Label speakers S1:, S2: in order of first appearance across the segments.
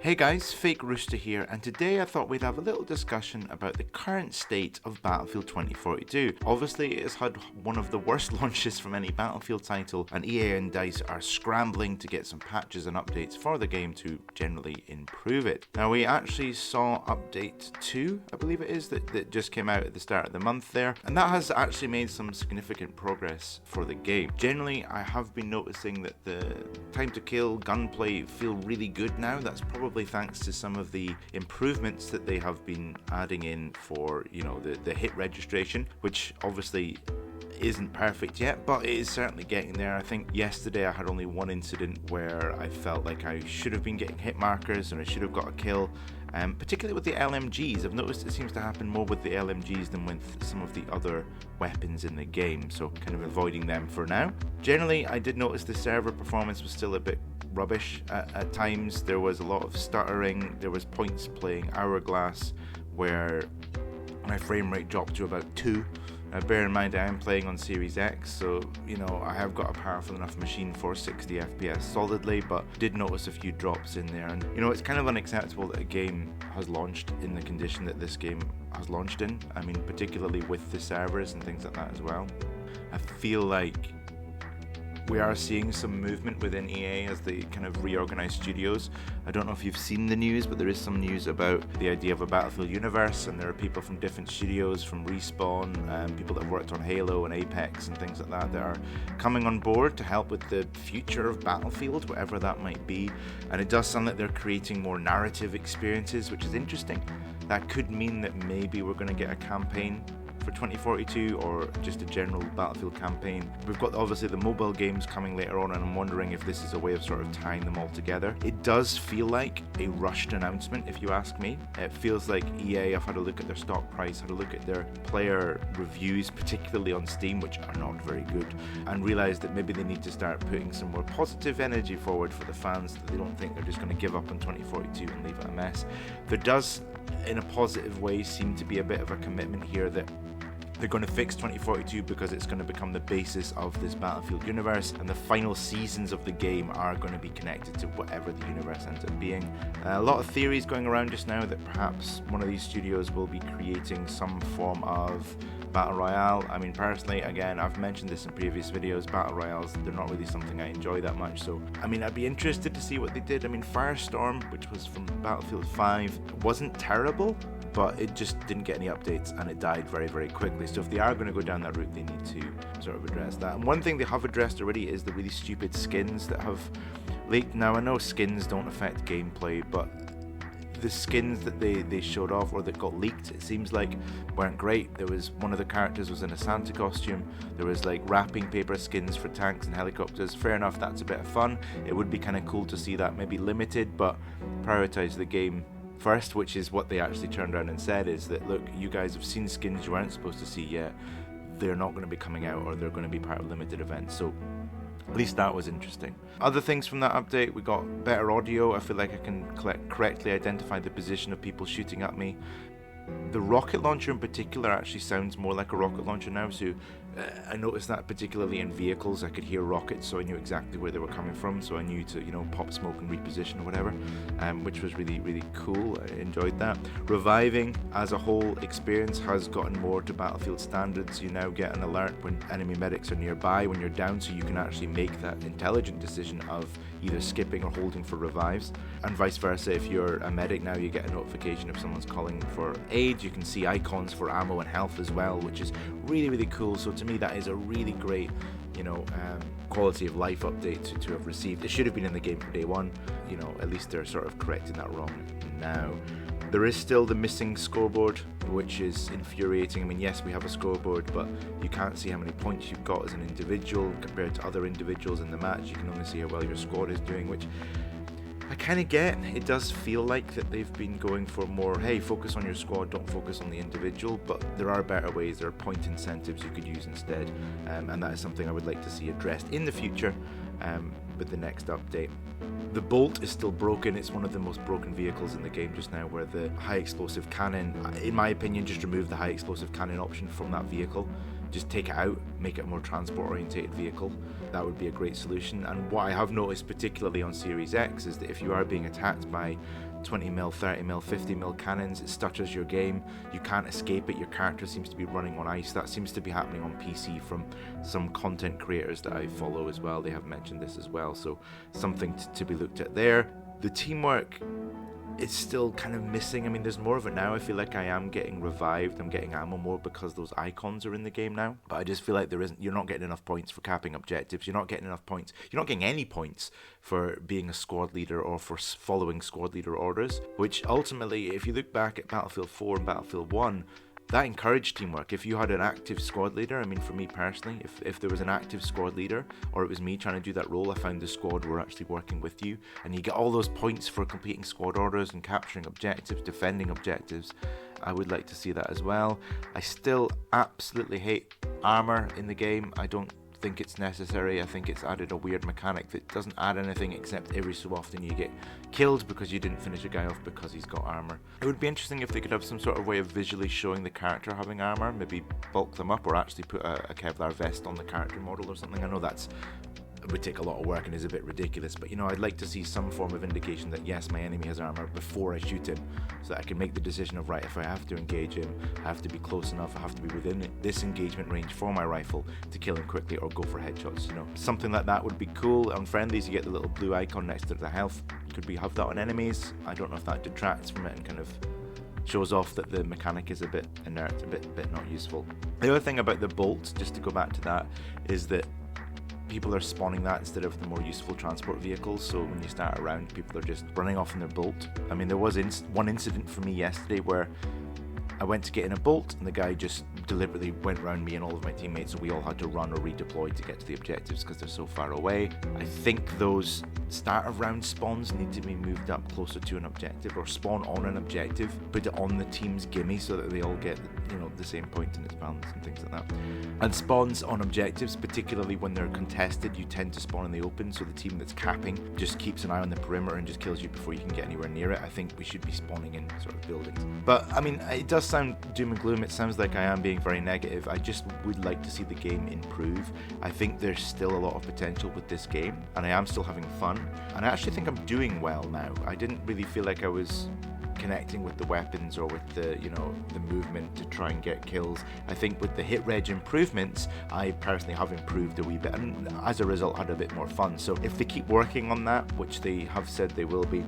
S1: Hey guys, Fake Rooster here, and today I thought we'd have a little discussion about the current state of Battlefield 2042. Obviously, it has had one of the worst launches from any Battlefield title, and EA and DICE are scrambling to get some patches and updates for the game to generally improve it. Now, we actually saw update 2, I believe it is, that just came out at the start of the month there, and that has actually made some significant progress for the game. Generally, I have been noticing that the time to kill, gunplay feel really good now. That's probably thanks to some of the improvements that they have been adding in for, the hit registration, which obviously isn't perfect yet, but it is certainly getting there. I think yesterday I had only one incident where I felt like I should have been getting hit markers and I should have got a kill. Particularly with the LMGs, I've noticed it seems to happen more with the LMGs than with some of the other weapons in the game, so kind of avoiding them for now. Generally, I did notice the server performance was still a bit rubbish at times. There was a lot of stuttering, there was points playing Hourglass where my frame rate dropped to about 2. Bear in mind I am playing on Series X, so I have got a powerful enough machine for 60 FPS solidly, but did notice a few drops in there. And it's kind of unacceptable that a game has launched in the condition that this game has launched in. I mean, particularly with the servers and things like that as well. I feel like we are seeing some movement within EA as they kind of reorganize studios. I don't know if you've seen the news, but there is some news about the idea of a Battlefield universe, and there are people from different studios, from Respawn, people that have worked on Halo and Apex and things like that are coming on board to help with the future of Battlefield, whatever that might be. And it does sound like they're creating more narrative experiences, which is interesting. That could mean that maybe we're going to get a campaign for 2042 or just a general Battlefield campaign. We've got obviously the mobile games coming later on, and I'm wondering if this is a way of sort of tying them all together. It does feel like a rushed announcement, if you ask me. It feels like EA, I've had a look at their stock price, had a look at their player reviews, particularly on Steam, which are not very good, and realised that maybe they need to start putting some more positive energy forward for the fans, that they don't think they're just going to give up on 2042 and leave it a mess. There does, in a positive way, seem to be a bit of a commitment here that they're going to fix 2042 because it's going to become the basis of this Battlefield universe, and the final seasons of the game are going to be connected to whatever the universe ends up being. A lot of theories going around just now that perhaps one of these studios will be creating some form of Battle Royale. I mean, personally, again, I've mentioned this in previous videos, Battle Royales, they're not really something I enjoy that much, so I'd be interested to see what they did. Firestorm, which was from Battlefield 5, wasn't terrible, but it just didn't get any updates and it died very, very quickly. So if they are going to go down that route, they need to sort of address that. And one thing they have addressed already is the really stupid skins that have leaked. Now, I know skins don't affect gameplay, but the skins that they showed off or that got leaked, it seems like weren't great. There was one of the characters was in a Santa costume. There was like wrapping paper skins for tanks and helicopters. Fair enough, that's a bit of fun. It would be kind of cool to see that maybe limited, but prioritize the game first, which is what they actually turned around and said, is that, look, you guys have seen skins you weren't supposed to see yet. They're not going to be coming out, or they're going to be part of limited events. So at least that was interesting. Other things from that update, we got better audio. I feel like I can correctly identify the position of people shooting at me. The rocket launcher in particular actually sounds more like a rocket launcher now, so I noticed that particularly in vehicles. I could hear rockets, so I knew exactly where they were coming from, so I knew to pop smoke and reposition or whatever, which was really, really cool. I enjoyed that. Reviving as a whole experience has gotten more to Battlefield standards. You now get an alert when enemy medics are nearby when you're down, so you can actually make that intelligent decision of either skipping or holding for revives, and vice versa. If you're a medic now, you get a notification if someone's calling for aid. You can see icons for ammo and health as well, which is really, really cool. So to me, that is a really great quality of life update to have received. It should have been in the game from day one. At least they're sort of correcting that wrong now. There is still the missing scoreboard, which is infuriating. Yes, we have a scoreboard, but you can't see how many points you've got as an individual compared to other individuals in the match. You can only see how well your squad is doing, which I kind of get. It does feel like that they've been going for more, hey, focus on your squad, don't focus on the individual, but there are better ways. There are point incentives you could use instead, and that is something I would like to see addressed in the future with the next update. The bolt is still broken. It's one of the most broken vehicles in the game just now, where the high explosive cannon, in my opinion, just remove the high explosive cannon option from that vehicle. Just take it out, make it a more transport orientated vehicle. That would be a great solution. And what I have noticed particularly on Series X is that if you are being attacked by 20mm, 30mm, 50mm cannons. It stutters your game. You can't escape it. Your character seems to be running on ice. That seems to be happening on PC from some content creators that I follow as well. They have mentioned this as well, so something to be looked at there. The teamwork, it's still kind of missing. I mean, there's more of it now. I feel like I am getting revived. I'm getting ammo more because those icons are in the game now. But I just feel like you're not getting enough points for capping objectives. You're not getting enough points. You're not getting any points for being a squad leader or for following squad leader orders, which ultimately, if you look back at Battlefield 4 and Battlefield 1, that encouraged teamwork. If you had an active squad leader, I mean, for me personally, if there was an active squad leader, or it was me trying to do that role, I found the squad were actually working with you, and you get all those points for completing squad orders and capturing objectives, defending objectives. I would like to see that as well. I still absolutely hate armor in the game. I don't think it's necessary. I think it's added a weird mechanic that doesn't add anything, except every so often you get killed because you didn't finish a guy off because he's got armor. It would be interesting if they could have some sort of way of visually showing the character having armor, maybe bulk them up or actually put a Kevlar vest on the character model or something. I know it would take a lot of work and is a bit ridiculous, but I'd like to see some form of indication that yes, my enemy has armor before I shoot him, so that I can make the decision of, right, if I have to engage him, I have to be close enough, I have to be within this engagement range for my rifle to kill him quickly or go for headshots. Something like that would be cool. On friendlies, you get the little blue icon next to the health. Could we have that on enemies? I don't know if that detracts from it and kind of shows off that the mechanic is a bit inert, a bit not useful. The other thing about the bolt, just to go back to that, is that people are spawning that instead of the more useful transport vehicles, so when you start a round, people are just running off in their bolt. I mean, there was one incident for me yesterday where I went to get in a bolt and the guy just deliberately went around me and all of my teammates, and we all had to run or redeploy to get to the objectives because they're so far away. I think those start of round spawns need to be moved up closer to an objective, or spawn on an objective, put it on the team's gimme so that they all get the same point in its balance and things like that. And spawns on objectives, particularly when they're contested, you tend to spawn in the open, so the team that's capping just keeps an eye on the perimeter and just kills you before you can get anywhere near it. I think we should be spawning in sort of buildings. But I mean, it does sound doom and gloom. It sounds like I am being very negative. I just would like to see the game improve. I think there's still a lot of potential with this game, and I am still having fun, and I actually think I'm doing well now. I didn't really feel like I was connecting with the weapons or with the movement to try and get kills. I think with the hit reg improvements, I personally have improved a wee bit, and as a result had a bit more fun. So if they keep working on that, which they have said they will be,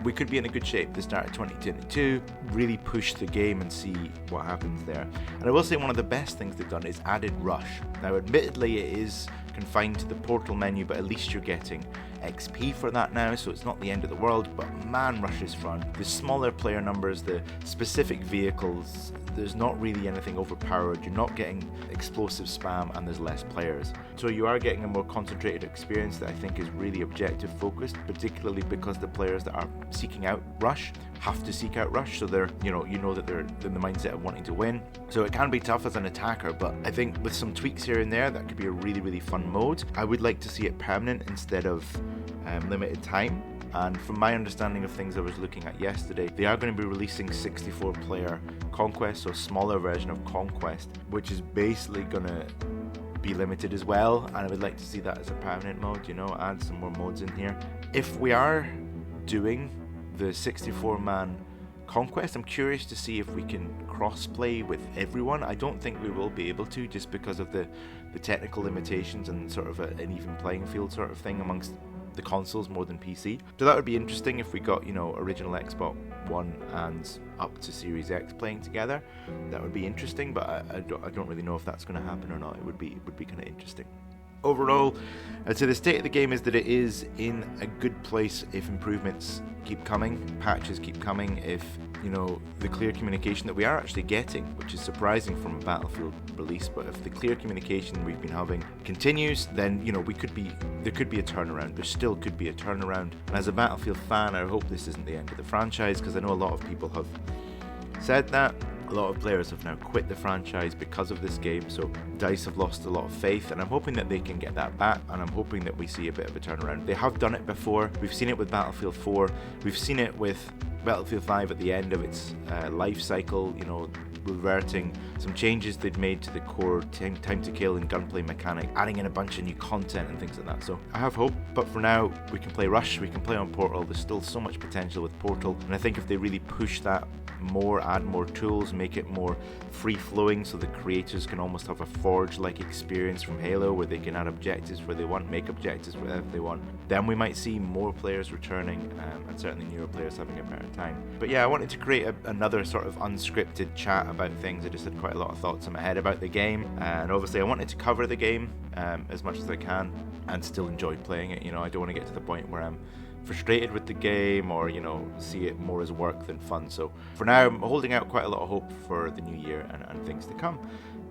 S1: we could be in a good shape to start at 2022, really push the game and see what happens there. And I will say one of the best things they've done is added rush. Now admittedly it is confined to the portal menu, but at least you're getting XP for that now, so it's not the end of the world. But man, rush is fun. The smaller player numbers, the specific vehicles, there's not really anything overpowered. You're not getting explosive spam, and there's less players, so you are getting a more concentrated experience that I think is really objective focused, particularly because the players that are seeking out rush have to seek out rush, so they're that they're in the mindset of wanting to win. So it can be tough as an attacker, but I think with some tweaks here and there, that could be a really, really fun mode. I would like to see it permanent instead of limited time. And from my understanding of things I was looking at yesterday, they are going to be releasing 64 player Conquest, so a smaller version of Conquest, which is basically going to be limited as well, and I would like to see that as a permanent mode, add some more modes in here. If we are doing the 64-man Conquest, I'm curious to see if we can cross-play with everyone. I don't think we will be able to, just because of the technical limitations and sort of an even playing field sort of thing amongst the consoles more than PC. So that would be interesting if we got, original Xbox One and up to Series X playing together. That would be interesting, but I don't really know if that's going to happen or not. It would be kind of interesting. Overall, I'd say the state of the game is that it is in a good place if improvements keep coming, patches keep coming, if the clear communication that we are actually getting, which is surprising from a Battlefield release, but if the clear communication we've been having continues, then there could be a turnaround. There still could be a turnaround. And as a Battlefield fan, I hope this isn't the end of the franchise, because I know a lot of people have said that. A lot of players have now quit the franchise because of this game, so DICE have lost a lot of faith, and I'm hoping that they can get that back, and I'm hoping that we see a bit of a turnaround. They have done it before. We've seen it with Battlefield 4. We've seen it with Battlefield 5 at the end of its life cycle. reverting some changes they'd made to the core time to kill and gunplay mechanic, adding in a bunch of new content and things like that. So I have hope, but for now we can play Rush, we can play on Portal. There's still so much potential with Portal, and I think if they really push that more, add more tools, make it more free-flowing so the creators can almost have a Forge-like experience from Halo where they can add objectives where they want, make objectives wherever they want, then we might see more players returning, and certainly newer players having a better time. But yeah, I wanted to create another sort of unscripted chat about things. I just had quite a lot of thoughts in my head about the game, and obviously I wanted to cover the game as much as I can and still enjoy playing it. You know, I don't want to get to the point where I'm frustrated with the game or, you know, see it more as work than fun. So for now I'm holding out quite a lot of hope for the new year and things to come.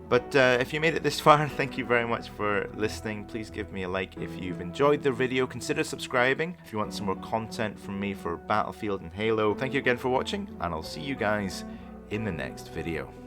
S1: But if you made it this far, thank you very much for listening. Please give me a like if you've enjoyed the video. Consider subscribing if you want some more content from me for Battlefield and Halo. Thank you again for watching, and I'll see you guys in the next video.